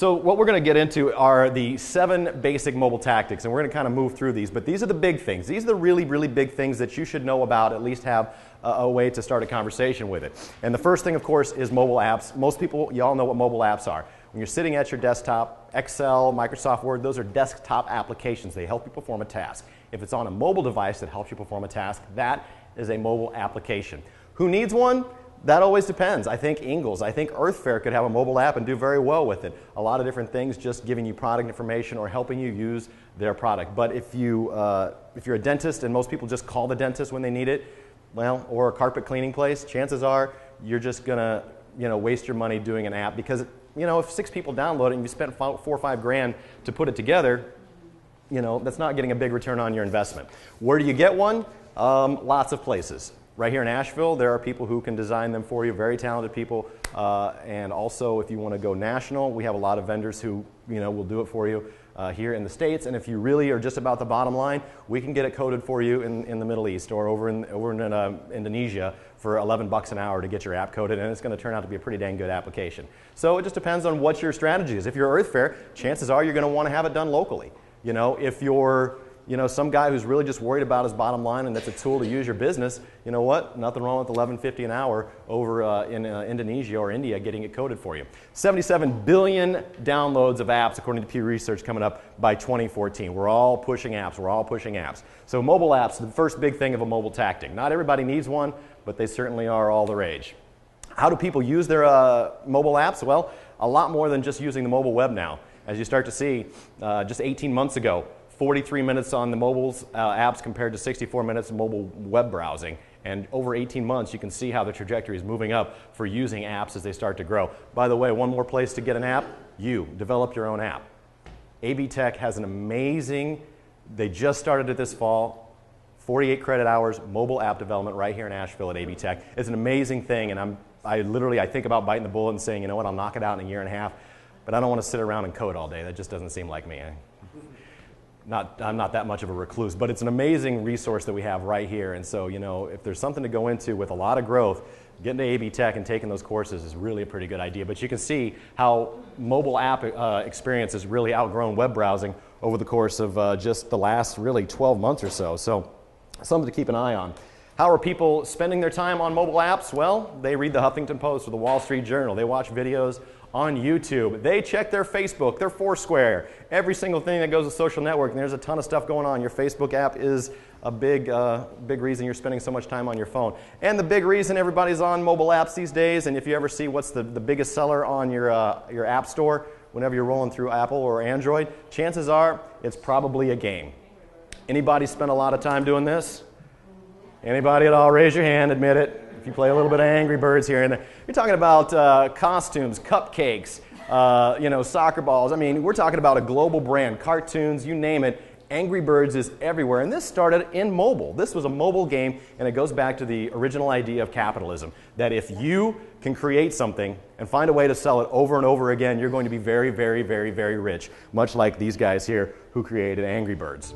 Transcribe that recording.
So what we're going to get into are the 7 basic mobile tactics, and we're going to kind of move through these. But these are the big things. These are the really, really big things that you should know about, at least have a way to start a conversation with it. And the first thing, of course, is mobile apps. Most people, you all know what mobile apps are. When you're sitting at your desktop, Excel, Microsoft Word, those are desktop applications. They help you perform a task. If it's on a mobile device that helps you perform a task, that is a mobile application. Who needs one? That always depends. I think Ingalls, I think Earthfare could have a mobile app and do very well with it. A lot of different things, just giving you product information or helping you use their product. But if you're a dentist and most people just call the dentist when they need it, well, or a carpet cleaning place, chances are you're just gonna, waste your money doing an app because, if 6 people download it and you spent 4 or 5 grand to put it together, that's not getting a big return on your investment. Where do you get one? Lots of places. Right here in Asheville, there are people who can design them for you, very talented people. And also, if you want to go national, we have a lot of vendors who, will do it for you here in the States. And if you really are just about the bottom line, we can get it coded for you in the Middle East or over in Indonesia for $11 an hour to get your app coded, and it's going to turn out to be a pretty dang good application. So it just depends on what your strategy is. If you're Earthfare, chances are you're going to want to have it done locally. If you're some guy who's really just worried about his bottom line and that's a tool to use your business, you know what? Nothing wrong with $11.50 an hour over in Indonesia or India getting it coded for you. 77 billion downloads of apps, according to Pew Research, coming up by 2014. We're all pushing apps. We're all pushing apps. So mobile apps, the first big thing of a mobile tactic. Not everybody needs one, but they certainly are all the rage. How do people use their mobile apps? Well, a lot more than just using the mobile web now. As you start to see, just 18 months ago, 43 minutes on the mobile apps compared to 64 minutes of mobile web browsing. And over 18 months, you can see how the trajectory is moving up for using apps as they start to grow. By the way, one more place to get an app, you develop your own app. AB Tech has an amazing, they just started it this fall, 48 credit hours, mobile app development right here in Asheville at AB Tech. It's an amazing thing, and I think about biting the bullet and saying, you know what, I'll knock it out in a year and a half, but I don't want to sit around and code all day. That just doesn't seem like me. I'm not that much of a recluse, but it's an amazing resource that we have right here. And so, if there's something to go into with a lot of growth, getting to AB Tech and taking those courses is really a pretty good idea. But you can see how mobile app experience has really outgrown web browsing over the course of just the last really 12 months or so. So something to keep an eye on. How are people spending their time on mobile apps? Well, they read the Huffington Post or the Wall Street Journal. They watch videos on YouTube. They check their Facebook, their Foursquare, every single thing that goes to social networking. There's a ton of stuff going on. Your Facebook app is a big reason you're spending so much time on your phone. And the big reason everybody's on mobile apps these days, and if you ever see what's the biggest seller on your app store whenever you're rolling through Apple or Android, chances are it's probably a game. Anybody spend a lot of time doing this? Anybody at all? Raise your hand, admit it. If you play a little bit of Angry Birds here and there. You're talking about costumes, cupcakes, soccer balls. I mean, we're talking about a global brand, cartoons, you name it. Angry Birds is everywhere, and this started in mobile. This was a mobile game, and it goes back to the original idea of capitalism, that if you can create something and find a way to sell it over and over again, you're going to be very, very, very, very rich, much like these guys here who created Angry Birds.